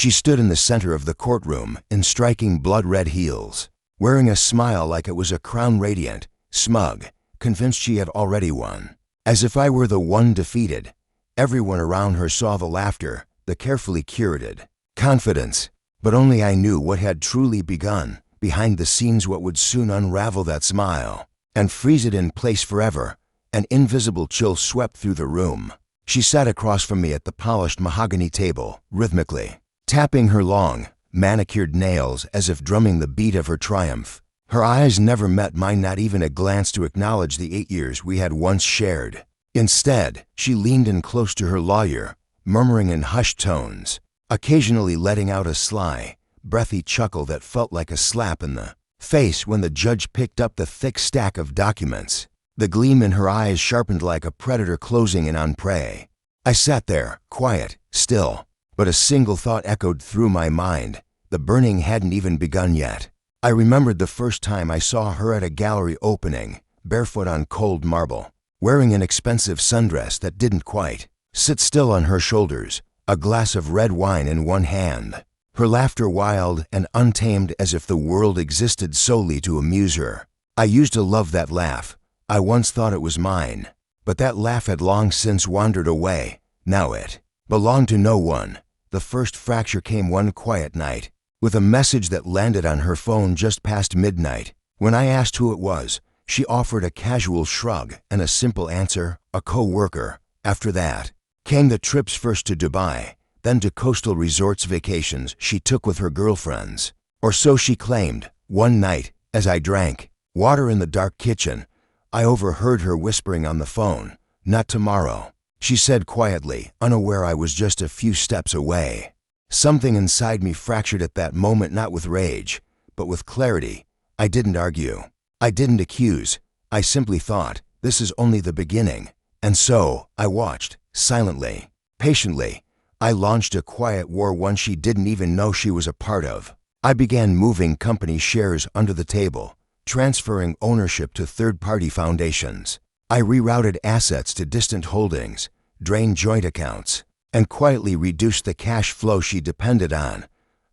She stood in the center of the courtroom in striking blood-red heels, wearing a smile like it was a crown radiant, smug, convinced she had already won. As if I were the one defeated, everyone around her saw the laughter, the carefully curated confidence, but only I knew what had truly begun, behind the scenes what would soon unravel that smile and freeze it in place forever. An invisible chill swept through the room. She sat across from me at the polished mahogany table, rhythmically, tapping her long, manicured nails as if drumming the beat of her triumph. Her eyes never met mine, not even a glance to acknowledge the 8 years we had once shared. Instead, she leaned in close to her lawyer, murmuring in hushed tones, occasionally letting out a sly, breathy chuckle that felt like a slap in the face when the judge picked up the thick stack of documents. The gleam in her eyes sharpened like a predator closing in on prey. I sat there, quiet, still, but a single thought echoed through my mind. The burning hadn't even begun yet. I remembered the first time I saw her at a gallery opening, barefoot on cold marble, wearing an expensive sundress that didn't quite sit still on her shoulders, a glass of red wine in one hand, her laughter wild and untamed as if the world existed solely to amuse her. I used to love that laugh. I once thought it was mine, but that laugh had long since wandered away. Now it belonged to no one. The first fracture came one quiet night, with a message that landed on her phone just past midnight. When I asked who it was, she offered a casual shrug and a simple answer, a co-worker. After that came the trips, first to Dubai, then to coastal resorts, vacations she took with her girlfriends. Or so she claimed. One night, as I drank water in the dark kitchen, I overheard her whispering on the phone, "Not tomorrow," she said quietly, unaware I was just a few steps away. Something inside me fractured at that moment, not with rage, but with clarity. I didn't argue. I didn't accuse. I simply thought, this is only the beginning. And so, I watched, silently, patiently. I launched a quiet war, one she didn't even know she was a part of. I began moving company shares under the table, transferring ownership to third-party foundations. I rerouted assets to distant holdings, drained joint accounts, and quietly reduced the cash flow she depended on.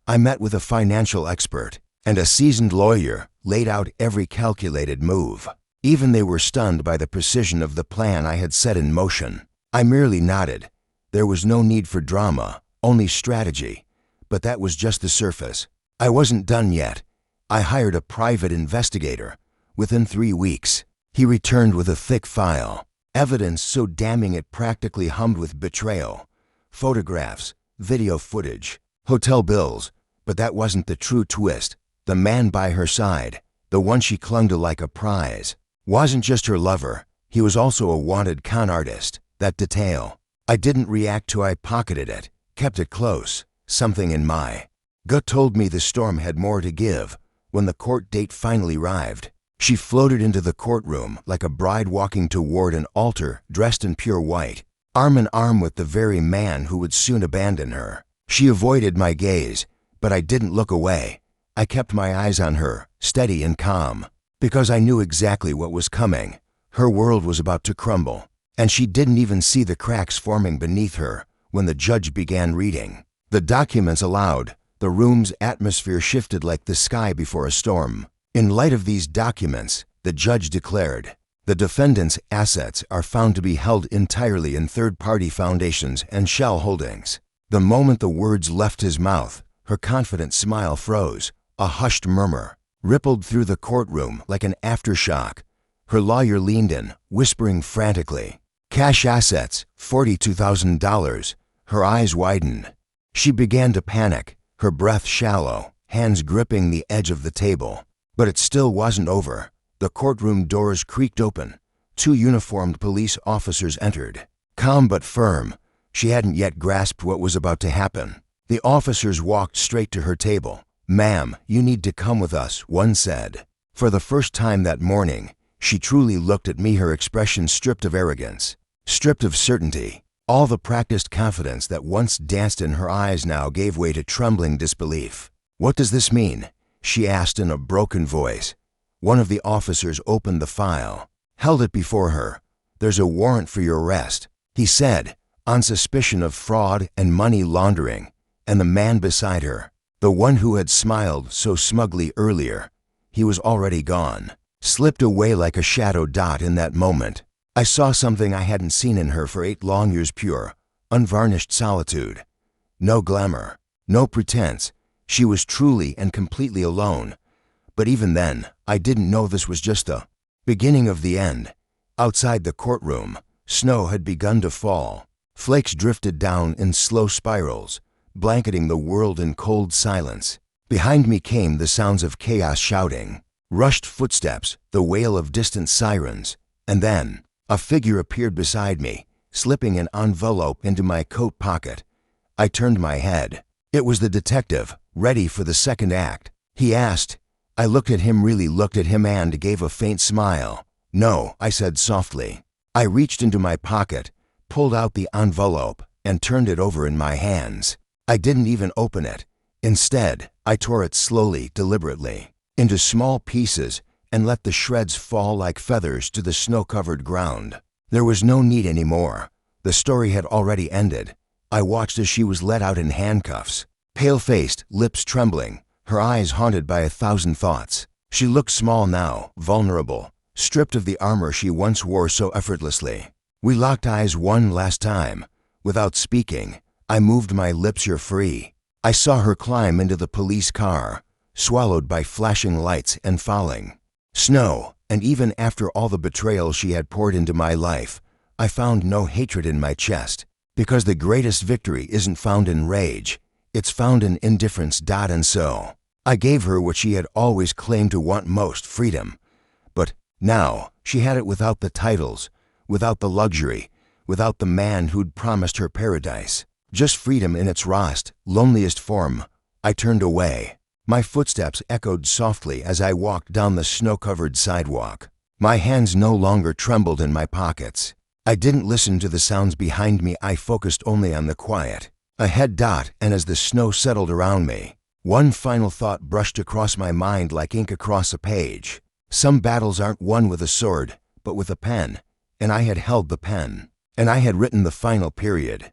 I met with a financial expert and a seasoned lawyer, laid out every calculated move. Even they were stunned by the precision of the plan I had set in motion. I merely nodded. There was no need for drama, only strategy. But that was just the surface. I wasn't done yet. I hired a private investigator. Within 3 weeks, he returned with a thick file, evidence so damning it practically hummed with betrayal. Photographs, video footage, hotel bills. But that wasn't the true twist. The man by her side, the one she clung to like a prize, wasn't just her lover. He was also a wanted con artist. That detail I didn't react to. I pocketed it, kept it close. Something in my gut told me the storm had more to give. When the court date finally arrived, she floated into the courtroom like a bride walking toward an altar, dressed in pure white, arm in arm with the very man who would soon abandon her. She avoided my gaze, but I didn't look away. I kept my eyes on her, steady and calm, because I knew exactly what was coming. Her world was about to crumble, and she didn't even see the cracks forming beneath her when the judge began reading the documents aloud. The room's atmosphere shifted like the sky before a storm. In light of these documents, the judge declared, the defendant's assets are found to be held entirely in third-party foundations and shell holdings. The moment the words left his mouth, her confident smile froze. A hushed murmur rippled through the courtroom like an aftershock. Her lawyer leaned in, whispering frantically, "Cash assets, $42,000. Her eyes widened. She began to panic, her breath shallow, hands gripping the edge of the table. But it still wasn't over. The courtroom doors creaked open. 2 uniformed police officers entered. Calm but firm, she hadn't yet grasped what was about to happen. The officers walked straight to her table. "Ma'am, you need to come with us," one said. For the first time that morning, she truly looked at me, her expression stripped of arrogance, stripped of certainty. All the practiced confidence that once danced in her eyes now gave way to trembling disbelief. "What does this mean?" she asked in a broken voice. One of the officers opened the file, held it before her. "There's a warrant for your arrest," he said, "on suspicion of fraud and money laundering. and the man beside her, the one who had smiled so smugly earlier, he was already gone, slipped away like a shadow dot in that moment. I saw something I hadn't seen in her for 8 long years, pure, unvarnished solitude. No glamour, no pretense. She was truly and completely alone. But even then, I didn't know this was just the beginning of the end. Outside the courtroom, snow had begun to fall. Flakes drifted down in slow spirals, blanketing the world in cold silence. Behind me came the sounds of chaos, shouting, rushed footsteps, the wail of distant sirens, and then a figure appeared beside me, slipping an envelope into my coat pocket. I turned my head. It was the detective, ready for the second act. He asked. I looked at him, really looked at him, and gave a faint smile. "No," I said softly. I reached into my pocket, pulled out the envelope, and turned it over in my hands. I didn't even open it. Instead, I tore it slowly, deliberately, into small pieces and let the shreds fall like feathers to the snow-covered ground. There was no need anymore. The story had already ended. I watched as she was let out in handcuffs, pale-faced, lips trembling, her eyes haunted by 1,000 thoughts. She looked small now, vulnerable, stripped of the armor she once wore so effortlessly. We locked eyes one last time. Without speaking, I moved my lips. "You're free." I saw her climb into the police car, swallowed by flashing lights and falling snow, and even after all the betrayal she had poured into my life, I found no hatred in my chest, because the greatest victory isn't found in rage, it's found in indifference. And so, I gave her what she had always claimed to want most, freedom. But now, she had it without the titles, without the luxury, without the man who'd promised her paradise. Just freedom in its rawest, loneliest form. I turned away. My footsteps echoed softly as I walked down the snow-covered sidewalk. My hands no longer trembled in my pockets. I didn't listen to the sounds behind me. I focused only on the quiet ahead. And as the snow settled around me, one final thought brushed across my mind like ink across a page. Some battles aren't won with a sword, but with a pen. And I had held the pen. And I had written the final period.